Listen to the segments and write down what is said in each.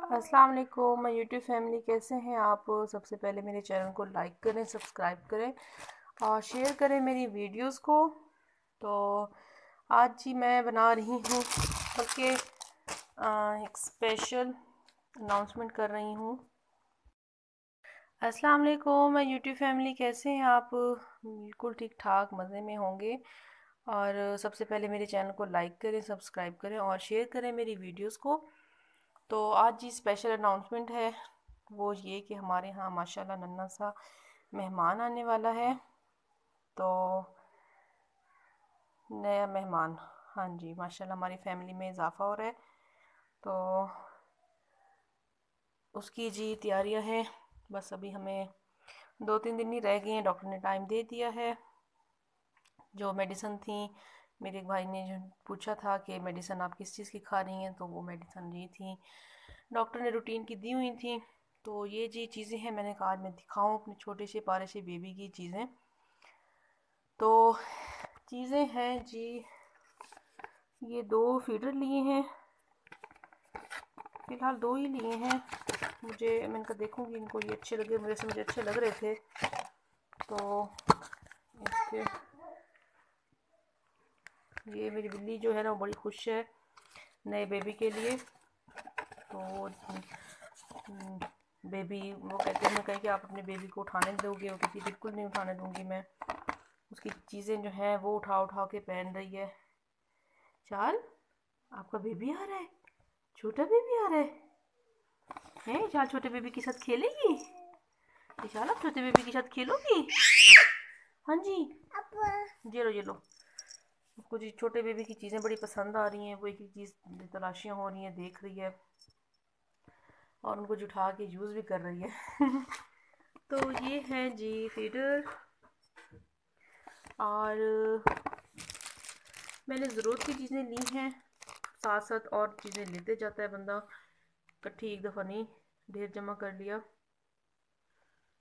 अस्सलाम वालेकुम मैं यूट्यूब फैमिली, कैसे हैं आप। सबसे पहले मेरे चैनल को लाइक करें, सब्सक्राइब करें और शेयर करें मेरी वीडियोस को। तो आज जी मैं बना रही हूँ, बल्कि एक स्पेशल अनाउंसमेंट कर रही हूँ। अस्सलाम वालेकुम मैं यूट्यूब फैमिली, कैसे हैं आप। बिल्कुल ठीक ठाक मज़े में होंगे। और सबसे पहले मेरे चैनल को लाइक करें, सब्सक्राइब करें और शेयर करें मेरी वीडियोस को। तो आज जी स्पेशल अनाउंसमेंट है, वो ये कि हमारे यहाँ माशाल्लाह नन्हा सा मेहमान आने वाला है। तो नया मेहमान, हाँ जी, माशाल्लाह हमारी फैमिली में इजाफ़ा हो रहा है। तो उसकी जी तैयारियां हैं। बस अभी हमें 2-3 दिन ही रह गए हैं, डॉक्टर ने टाइम दे दिया है। जो मेडिसिन थी, मेरे एक भाई ने जो पूछा था कि मेडिसिन आप किस चीज़ की खा रही हैं, तो वो मेडिसिन ये थी, डॉक्टर ने रूटीन की दी हुई थी। तो ये जी चीज़ें हैं, मैंने कहा आज मैं दिखाऊं अपने छोटे से पारे से बेबी की चीज़ें। तो चीज़ें हैं जी, ये 2 फीडर लिए हैं, फ़िलहाल 2 ही लिए हैं। मैंने कहा देखूंगी इनको ये अच्छे लगे, मुझे अच्छे लग रहे थे। तो इसके ये मेरी बिल्ली जो है ना वो बड़ी खुश है नए बेबी के लिए। तो बेबी वो कहते हैं कहीं कि आप अपने बेबी को उठाने दोगे, वो कहती बिल्कुल नहीं उठाने दूंगी मैं। उसकी चीज़ें जो हैं वो उठा उठा के पहन रही है। चाल, आपका बेबी आ रहा है, छोटा बेबी आ रहा है चाल, छोटे बेबी के साथ खेलेगी। चाल, आप छोटे बेबी के साथ खेलोगी। हाँ जी, ये लो। उसको जी छोटे बेबी की चीज़ें बड़ी पसंद आ रही हैं, वो एक एक चीज़ तलाशियाँ हो रही हैं, देख रही है और उनको जुठा के यूज़ भी कर रही है। तो ये है जी फीडर। और मैंने ज़रूरत की चीज़ें ली हैं, साथ साथ और चीज़ें लेते जाता है बंदा, इकट्ठी एक दफ़ा नहीं ढेर जमा कर लिया।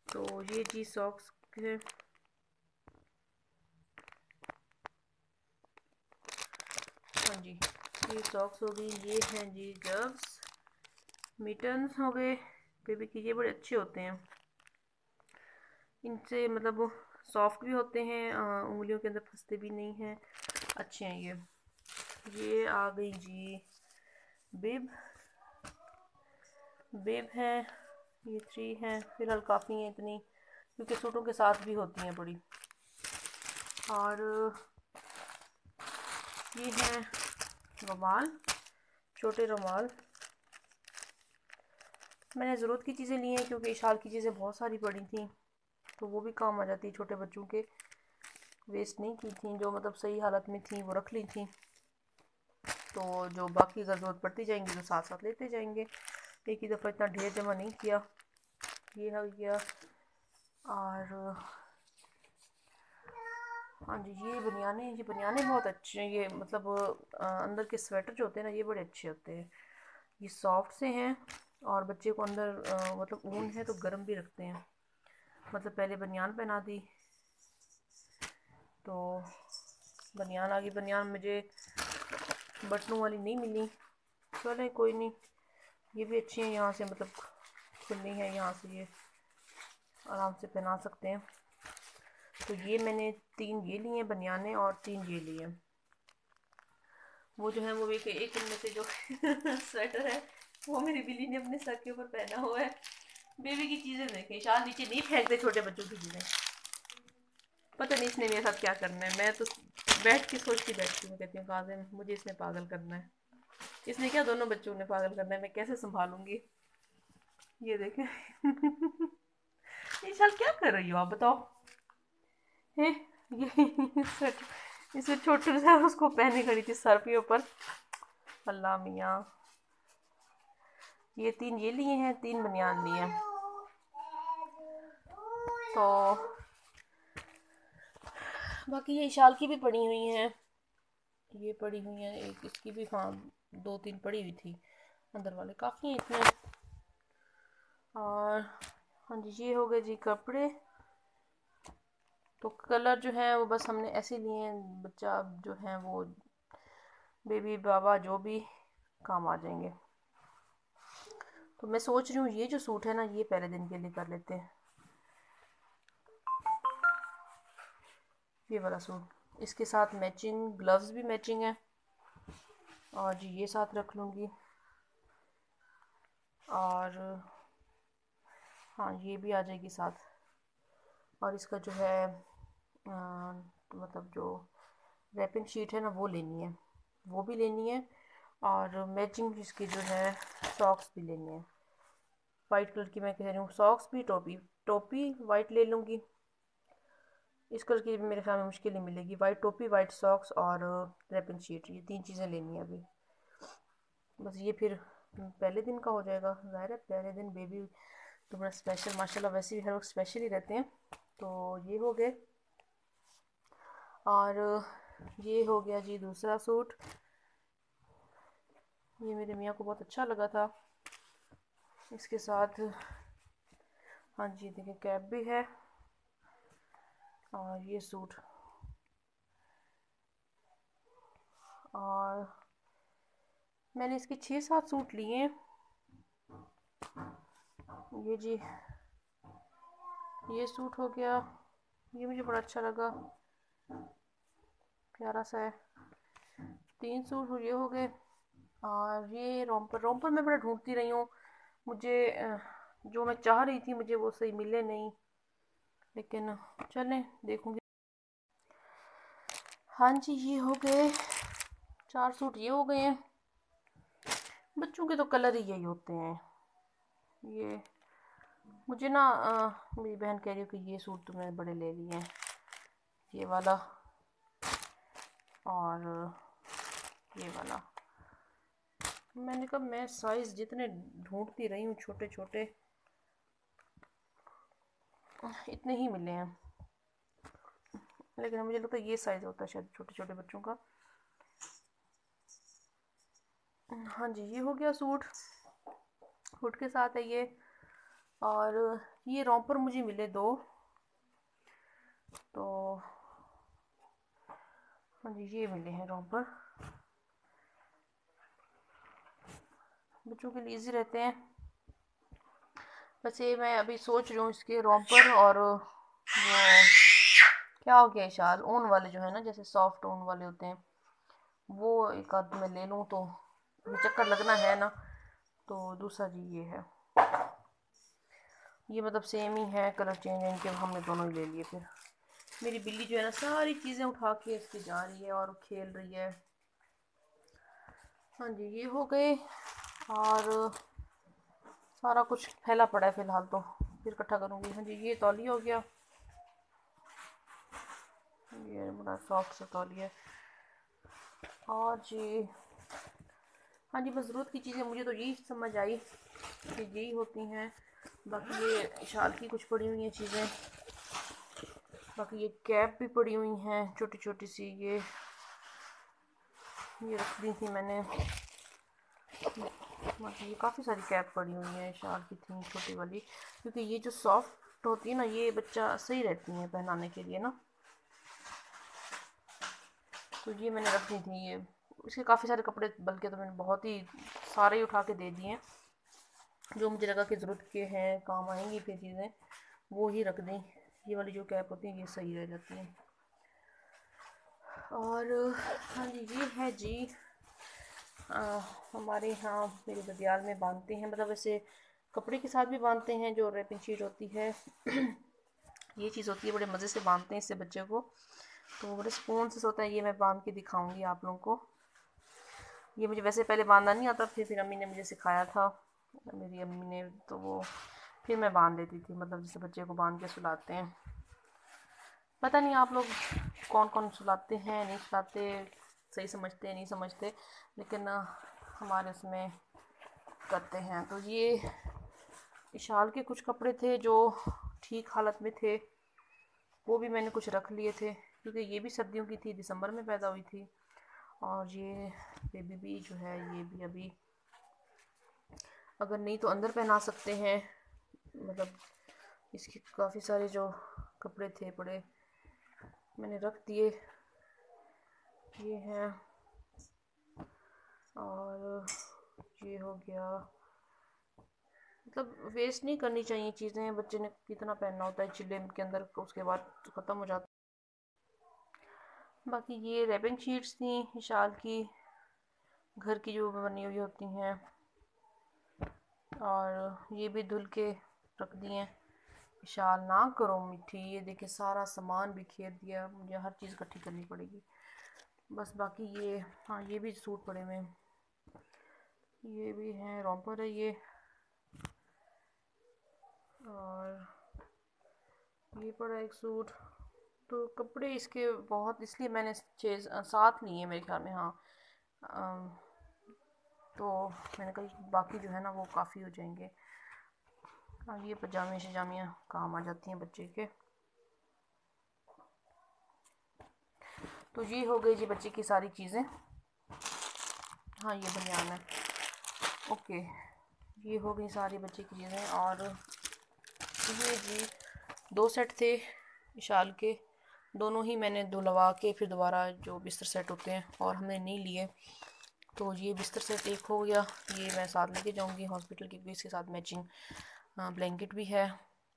तो ये जी सॉक्स है, हाँ जी, ये सॉक्स हो गई। ये हैं जी ग्लव्स, मिटन्स हो गए बेबी के, ये बड़े अच्छे होते हैं। इनसे मतलब सॉफ्ट भी होते हैं, उंगलियों के अंदर फंसते भी नहीं हैं, अच्छे हैं ये आ गई जी बिब। बिब है, ये 3 हैं, फिलहाल काफ़ी हैं इतनी, क्योंकि सूटों के साथ भी होती हैं बड़ी। और ये हैं रुमाल, छोटे रुमाल। मैंने ज़रूरत की चीज़ें ली हैं क्योंकि इशाल की चीज़ें बहुत सारी पड़ी थी, तो वो भी काम आ जाती, छोटे बच्चों के वेस्ट नहीं की थी, जो मतलब सही हालत में थी वो रख ली थी। तो जो बाकी अगर ज़रूरत पड़ती जाएंगी तो साथ साथ लेते जाएंगे, एक ही दफ़ा इतना ढेर जमा नहीं किया। ये हो गया। और हाँ जी, ये बनियाने बहुत अच्छे हैं, ये मतलब अंदर के स्वेटर जो होते हैं ना, ये बड़े अच्छे होते हैं। ये सॉफ्ट से हैं और बच्चे को अंदर मतलब ऊन है तो गर्म भी रखते हैं। मतलब पहले बनियान पहना दी, तो बनियान आ गई। बनियान मुझे बटनों वाली नहीं मिली, चले कोई नहीं, ये भी अच्छी है, यहाँ से मतलब खुलनी है, यहाँ से ये आराम से पहना सकते हैं। तो ये मैंने 3 ये लिए हैं बनियाने और 3 ये लिए। वो जो है वो एक इनमें से जो स्वेटर है वो मेरी बिल्ली ने अपने सर के ऊपर पहना हुआ है। बेबी की चीज़ें देखें, शायद नीचे नहीं फेंकते छोटे बच्चों की चीज़ें, पता नहीं इसने मेरे साथ क्या करना है। मैं तो बैठ के सोचती बैठती हूँ, कहती हूँ काज़िम मुझे इसने पागल करना है, इसने क्या दोनों बच्चों ने पागल करना है, मैं कैसे संभालूंगी। ये देखें। ये शाल क्या कर रही हो आप बताओ। है ये इसे छोटे से उसको पहने खड़ी थी सर पे ऊपर। अल्लाह मियाँ, ये 3 ये लिए हैं, 3 बनियान लिए हैं। तो बाकी ये शाल की भी पड़ी हुई हैं, ये पड़ी हुई हैं, एक इसकी भी, हाँ 2-3 पड़ी हुई थी, अंदर वाले काफ़ी हैं इतने। और हाँ जी, ये हो गए जी कपड़े। तो कलर जो है वो बस हमने ऐसे लिए हैं, बच्चा जो है वो बेबी बाबा जो भी काम आ जाएंगे। तो मैं सोच रही हूँ ये जो सूट है ना, ये पहले दिन के लिए कर लेते हैं, ये वाला सूट। इसके साथ मैचिंग ग्लव्स भी मैचिंग है, और जी ये साथ रख लूँगी। और हाँ, ये भी आ जाएगी साथ। और इसका जो है मतलब जो रैपिंग शीट है ना, वो लेनी है, वो भी लेनी है। और मैचिंग इसकी जो है सॉक्स भी लेनी है, वाइट कलर की। मैं कह रही हूँ सॉक्स भी, टोपी टोपी वाइट ले लूँगी। इस कलर की मेरे ख्याल में मुश्किल नहीं मिलेगी। वाइट टोपी, वाइट सॉक्स और रैपिंग शीट, ये 3 चीज़ें लेनी है अभी। बस ये फिर पहले दिन का हो जाएगा। ज़ाहिर है पहले दिन बेबी तो बड़ा स्पेशल, माशाल्लाह वैसे भी हर वक्त स्पेशल ही रहते हैं। तो ये हो गए। और ये हो गया जी दूसरा सूट। ये मेरे मियाँ को बहुत अच्छा लगा था। इसके साथ हाँ जी देखिए कैप भी है, और ये सूट। और मैंने इसके 6-7 सूट लिए हैं। ये जी ये सूट हो गया, ये मुझे बड़ा अच्छा लगा, प्यारा सा है। 3 सूट ये हो गए। और ये रोम्पर, रोम्पर मैं बड़ा ढूंढती रही हूँ, मुझे जो मैं चाह रही थी मुझे वो सही मिले नहीं, लेकिन चलें देखूँगी। हाँ जी ये हो गए 4 सूट, ये हो गए हैं। बच्चों के तो कलर ही यही होते हैं। ये मुझे ना मेरी बहन कह रही है कि ये सूट तुमने बड़े ले लिए हैं, ये वाला और ये वाला। मैंने कहा मैं साइज़ जितने ढूंढती रही हूँ छोटे छोटे, इतने ही मिले हैं, लेकिन मुझे लगता है ये साइज़ होता है शायद छोटे छोटे बच्चों का। हाँ जी ये हो गया सूट, सूट के साथ है ये। और ये रोम्पर मुझे मिले 2, तो हाँ जी ये मिले हैं रोम्पर, बच्चों के लिए इजी रहते हैं। वैसे मैं अभी सोच रही हूँ इसके रोम्पर और वो क्या हो गया शाल ऊन वाले जो है ना, जैसे सॉफ्ट ऊन वाले होते हैं, वो एक आध मैं ले लूँ तो चक्कर लगना है ना। तो दूसरा जी ये है, ये मतलब सेम ही है, कलर चेंज है इनके, हमने दोनों ही ले लिए। फिर मेरी बिल्ली जो है ना सारी चीज़ें उठा के इसकी जा रही है और खेल रही है। हाँ जी ये हो गए। और सारा कुछ फैला पड़ा है फिलहाल, तो फिर इकट्ठा करूँगी। हाँ जी ये तौलिया हो गया, ये बड़ा सॉफ्ट सा तौलिया। और जी हाँ जी बस ज़रूरत की चीज़ें मुझे तो यही समझ आई कि यही होती हैं। बाकी ये शाल की कुछ पड़ी हुई हैं चीज़ें, बाकी ये कैप भी पड़ी हुई हैं छोटी छोटी सी, ये रख दी थी मैंने। बाकी ये काफ़ी सारी कैप पड़ी हुई हैं शाल की थी छोटी वाली, क्योंकि ये जो सॉफ्ट होती है ना ये बच्चा सही रहती हैं पहनाने के लिए ना, तो ये मैंने रख दी थी। ये इसके काफ़ी सारे कपड़े, बल्कि तो मैंने बहुत ही सारे ही उठा के दे दिए हैं, जो मुझे लगा कि ज़रूरत के हैं काम आएंगी फिर चीज़ें, वो ही रख दी। ये वाली जो कैप होती है ये सही रह जाती हैं। और हाँ जी ये है जी हमारे यहाँ मेरे बदियाल में बांधते हैं, मतलब वैसे कपड़े के साथ भी बांधते हैं, जो रैपिंग शीट होती है ये चीज़ होती है, बड़े मज़े से बांधते हैं इससे बच्चे को, तो बड़े सुकून से सोता है। ये मैं बांध के दिखाऊंगी आप लोगों को। ये मुझे वैसे पहले बांधना नहीं आता, फिर अम्मी ने मुझे सिखाया था, मेरी अम्मी ने, तो वो फिर मैं बांध देती थी, मतलब जैसे बच्चे को बांध के सुलाते हैं। पता नहीं आप लोग कौन कौन सुलाते हैं नहीं सुलाते, सही समझते हैं नहीं समझते, लेकिन हमारे उसमें करते हैं। तो ये शाल के कुछ कपड़े थे जो ठीक हालत में थे, वो भी मैंने कुछ रख लिए थे, क्योंकि ये भी सर्दियों की थी, दिसंबर में पैदा हुई थी। और ये बेबी भी जो है ये भी अभी, अगर नहीं तो अंदर पहना सकते हैं, मतलब इसके काफ़ी सारे जो कपड़े थे पड़े मैंने रख दिए, ये हैं। और ये हो गया, मतलब वेस्ट नहीं करनी चाहिए चीज़ें, बच्चे ने कितना पहनना होता है चिल्ले के अंदर, उसके बाद ख़त्म हो जाता है। बाकी ये रैपिंग शीट्स थी शाल की, घर की जो बनी हुई होती हैं, और ये भी धुल के रख दिए। शाल ना करो मिठी, ये देखिए सारा सामान बिखेर दिया, मुझे हर चीज़ इकट्ठी करनी पड़ेगी। बस बाकी ये, हाँ ये भी सूट पड़े हुए, ये भी हैं, रॉम्पर है ये, और ये पड़ा एक सूट। तो कपड़े इसके बहुत, इसलिए मैंने 6-7 लिए मेरे ख्याल में, हाँ। तो मैंने कहा बाकी जो है ना वो काफ़ी हो जाएंगे। ये पजामे शजामियाँ काम आ जाती हैं बच्चे के। तो ये हो गई जी बच्चे की सारी चीज़ें। हाँ ये बनियान है, ओके। ये हो गई सारी बच्चे की चीज़ें। और ये जी 2 सेट थे शाल के, दोनों ही मैंने धुलवा के फिर दोबारा जो बिस्तर सेट होते हैं और हमने नहीं लिए। तो ये बिस्तर सेट एक हो गया, ये मैं साथ लेके जाऊंगी हॉस्पिटल, क्योंकि इसके साथ मैचिंग ब्लैंकेट भी है,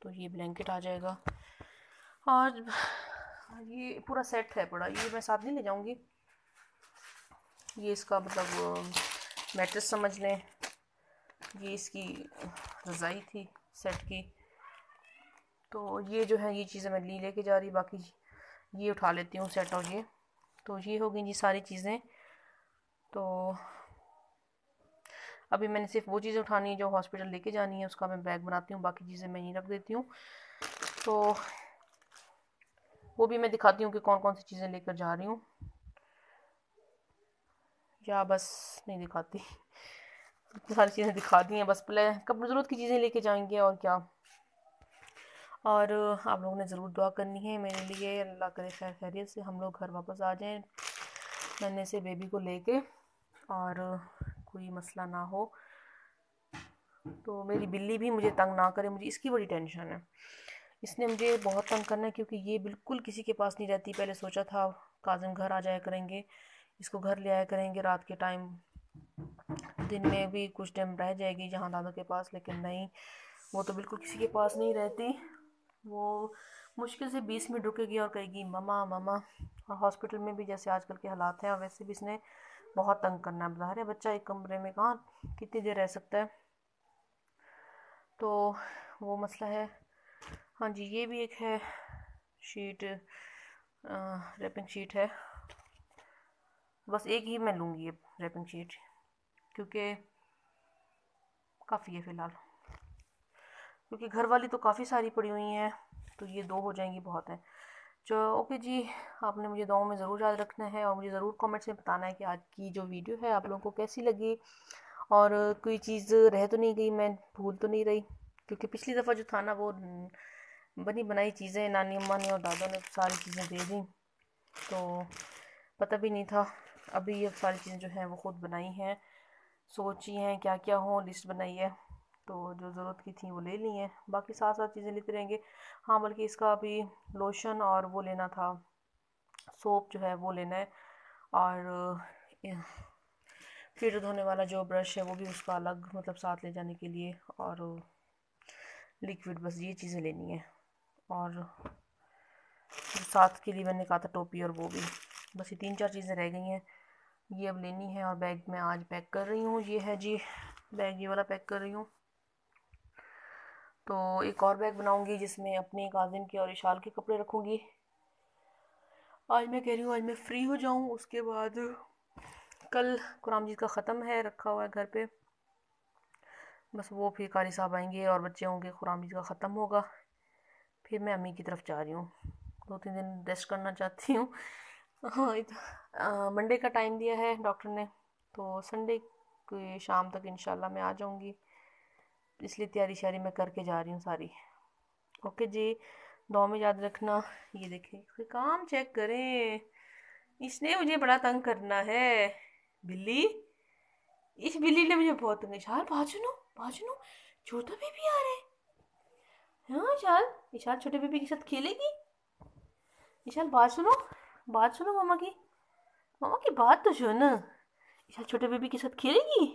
तो ये ब्लैंकेट आ जाएगा। और ये पूरा सेट है बड़ा, ये मैं साथ नहीं ले जाऊंगी। ये इसका मतलब मैट्रेस समझ लें, ये इसकी रज़ाई थी सेट की। तो ये जो है ये चीज़ें मैं लेके जा रही, बाकी ये उठा लेती हूँ सेट। और ये तो ये हो गई जी सारी चीज़ें। तो अभी मैंने सिर्फ वो चीज़ें उठानी है जो हॉस्पिटल लेके जानी है, उसका मैं बैग बनाती हूँ, बाकी चीज़ें मैं यहीं रख देती हूँ। तो वो भी मैं दिखाती हूँ कि कौन कौन सी चीज़ें लेकर जा रही हूँ, या बस नहीं दिखाती। इतनी सारी चीज़ें दिखा दी हैं, बस कब ज़रूरत की चीज़ें लेके जाएंगे और क्या। और आप लोगों ने ज़रूर दुआ करनी है मेरे लिए, अल्लाह करे खैर खैरियत से हम लोग घर वापस आ जाएं नन्हे से बेबी को लेके, और कोई मसला ना हो। तो मेरी बिल्ली भी मुझे तंग ना करे, मुझे इसकी बड़ी टेंशन है। इसने मुझे बहुत तंग करना है, क्योंकि ये बिल्कुल किसी के पास नहीं रहती। पहले सोचा था काजिम घर आ जाया करेंगे, इसको घर ले आया करेंगे रात के टाइम, दिन में भी कुछ टाइम रह जाएगी जहाँ दादा के पास, लेकिन नहीं, वो तो बिल्कुल किसी के पास नहीं रहती। वो मुश्किल से 20 मिनट रुकेगी और कहेगी ममा ममा। और हॉस्पिटल में भी जैसे आजकल के हालात हैं, और वैसे भी इसने बहुत तंग करना है। बता रहे बच्चा एक कमरे में कहाँ कितनी देर रह सकता है, तो वो मसला है। हाँ जी ये भी एक है शीट, रैपिंग शीट है, बस एक ही मैं लूँगी ये रैपिंग शीट, क्योंकि काफ़ी है फ़िलहाल, क्योंकि घर वाली तो काफ़ी सारी पड़ी हुई हैं, तो ये 2 हो जाएंगी बहुत हैं। जो ओके जी, आपने मुझे दुआओं में ज़रूर याद रखना है, और मुझे ज़रूर कमेंट्स में बताना है कि आज की जो वीडियो है आप लोगों को कैसी लगी, और कोई चीज़ रह तो नहीं गई, मैं भूल तो नहीं रही। क्योंकि पिछली दफ़ा जो था ना वो बनी बनाई चीज़ें नानी अम्मा ने और दादा ने सारी चीज़ें दे दी, तो पता भी नहीं था। अभी ये सारी चीज़ें जो हैं वो ख़ुद बनाई हैं, सोची हैं क्या क्या हो, लिस्ट बनाई है, तो जो ज़रूरत की थी वो ले ली हैं, बाकी साथ साथ चीज़ें लेते रहेंगे। हाँ बल्कि इसका अभी लोशन और वो लेना था, सोप जो है वो लेना है, और फिर धोने वाला जो ब्रश है वो भी उसका अलग, मतलब साथ ले जाने के लिए, और लिक्विड, बस ये चीज़ें लेनी है। और साथ के लिए मैंने कहा था टोपी, और वो भी, बस ये 3-4 चीज़ें रह गई हैं, ये अब लेनी है। और बैग मैं आज पैक कर रही हूँ, ये है जी बैग, ये वाला पैक कर रही हूँ। तो एक और बैग बनाऊंगी जिसमें अपने काजिम के और इशाल के कपड़े रखूँगी। आज मैं कह रही हूँ आज मैं फ्री हो जाऊँ, उसके बाद कल कुरान मजीद का ख़त्म है, रखा हुआ है घर पे, बस वो फिर कारी साहब आएंगे और बच्चे होंगे, कुरान मजीद का ख़त्म होगा, फिर मैं अम्मी की तरफ जा रही हूँ, 2-3 दिन रेस्ट करना चाहती हूँ। हाँ मंडे का टाइम दिया है डॉक्टर ने, तो संडे की शाम तक इंशाल्लाह मैं आ जाऊँगी, इसलिए तैयारी शारी मैं करके जा रही हूँ सारी। ओके जी, दुआ में याद रखना। ये देखें काम चेक करें, इसने मुझे बड़ा तंग करना है, बिल्ली, इस बिल्ली ने मुझे बहुत तंग। इशाल बात सुनो, बात सुनो, छोटा बेबी आ रहा है। हाँ इशाल, इशाल छोटे बेबी के साथ खेलेगी। इशाल बात सुनो, बात सुनो मामा की, मामा की बात तो सुन। इशाल छोटे बेबी के साथ खेलेगी।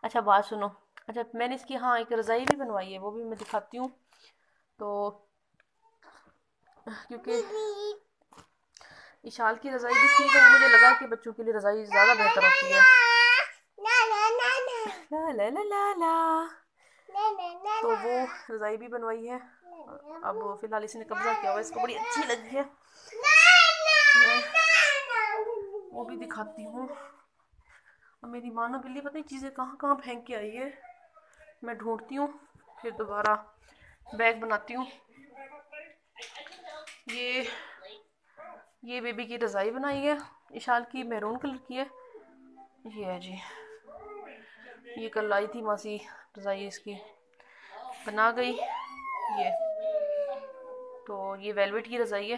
अच्छा बात सुनो, अच्छा मैंने इसकी हाँ एक रज़ाई भी बनवाई है, वो भी मैं दिखाती हूँ। तो क्योंकि इशाल की रज़ाई भी थी तो मुझे लगा कि बच्चों के लिए रज़ाई ज़्यादा बेहतर होती है। ला ला ला ला ला। तो वो रज़ाई भी बनवाई है। अब फिलहाल इसने कब्जा किया हुआ, इसको बड़ी अच्छी लगी है। मैं वो भी दिखाती हूँ। अब मेरी मानो बिल्ली पता नहीं चीज़ें कहाँ कहाँ फेंक के आई है। मैं ढूंढती हूँ फिर दोबारा बैग बनाती हूँ। ये बेबी की रज़ाई बनाई है, इशाल की मैरून कलर की है। ये है जी, ये कल लाई थी मासी, रज़ाई इसकी बना गई। ये तो ये वेलवेट की रज़ाई है।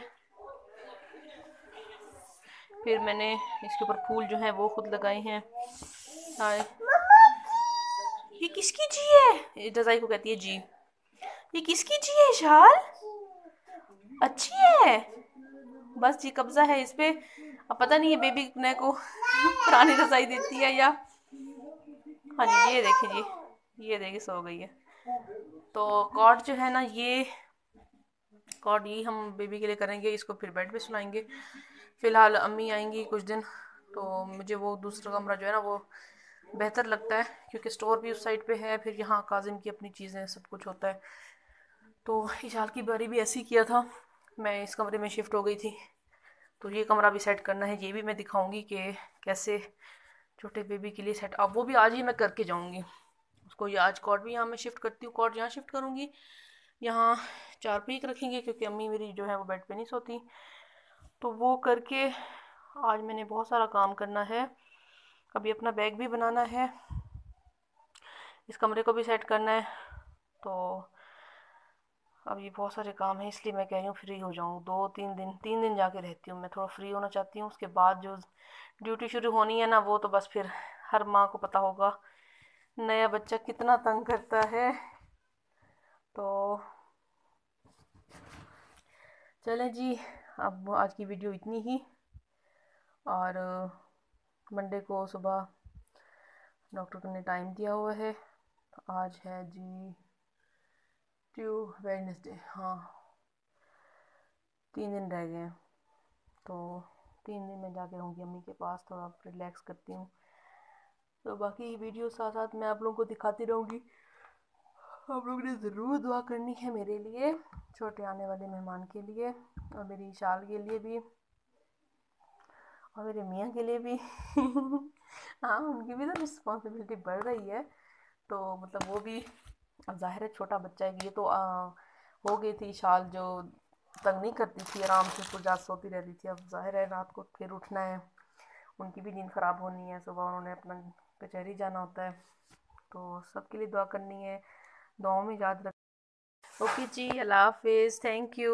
फिर मैंने इसके ऊपर फूल जो हैं वो खुद लगाए हैं। हाय, ये किसकी जी है? ये रज़ाई को कहती है जी। ये किसकी जी है शाल? अच्छी है, बस जी कब्जा है इस पे। अब पता नहीं ये बेबी ने को पुरानी रज़ाई देती है या। हाँ जी ये देखिए जी, ये देखिए सो गई है। तो कॉट जो है ना, ये कॉट ये हम बेबी के लिए करेंगे, इसको फिर बेड पे सुलाएंगे। फिलहाल अम्मी आएंगी कुछ दिन, तो मुझे वो दूसरा कमरा जो है ना वो बेहतर लगता है, क्योंकि स्टोर भी उस साइड पे है, फिर यहाँ काजिम की अपनी चीज़ें सब कुछ होता है। तो इशाल की बारी भी ऐसे ही किया था, मैं इस कमरे में शिफ्ट हो गई थी। तो ये कमरा भी सेट करना है, ये भी मैं दिखाऊंगी कि कैसे छोटे बेबी के लिए सेट। अब वो भी आज ही मैं करके जाऊंगी उसको। ये आज कॉट भी यहाँ मैं शिफ्ट करती हूँ, कॉट यहाँ शिफ्ट करूँगी। यहाँ 4 पीक रखेंगे क्योंकि अम्मी मेरी जो है वो बेड पे नहीं सोती। तो वो करके आज मैंने बहुत सारा काम करना है। अभी अपना बैग भी बनाना है, इस कमरे को भी सेट करना है। तो अब ये बहुत सारे काम हैं, इसलिए मैं कह रही हूँ फ्री हो जाऊँ 3 दिन जाके रहती हूँ। मैं थोड़ा फ्री होना चाहती हूँ, उसके बाद जो ड्यूटी शुरू होनी है ना वो तो बस फिर हर माँ को पता होगा नया बच्चा कितना तंग करता है। तो चलें जी, अब आज की वीडियो इतनी ही। और मंडे को सुबह डॉक्टर ने टाइम दिया हुआ है। आज है जी वेडनेसडे, हाँ 3 दिन रह गए हैं। तो 3 दिन में जाके रहूँगी अम्मी के पास, थोड़ा रिलैक्स करती हूँ। तो बाकी वीडियो साथ साथ मैं आप लोगों को दिखाती रहूँगी। आप लोगों ने ज़रूर दुआ करनी है मेरे लिए, छोटे आने वाले मेहमान के लिए, और मेरी शाल के लिए भी, और मेरे मियाँ के लिए भी। हाँ उनकी भी तो रिस्पॉन्सिबिलिटी बढ़ रही है। तो मतलब वो भी, अब ज़ाहिर है छोटा बच्चा है, ये तो हो गई थी शाल जो तंग नहीं करती थी, आराम से उसको जात सोती रहती थी। अब ज़ाहिर है रात को फिर उठना है, उनकी भी नींद ख़राब होनी है, सुबह उन्होंने अपना कचहरी जाना होता है। तो सबके लिए दुआ करनी है, दुआओं में याद रख। ओके जी, अल्लाह हाफिज़, थैंक यू।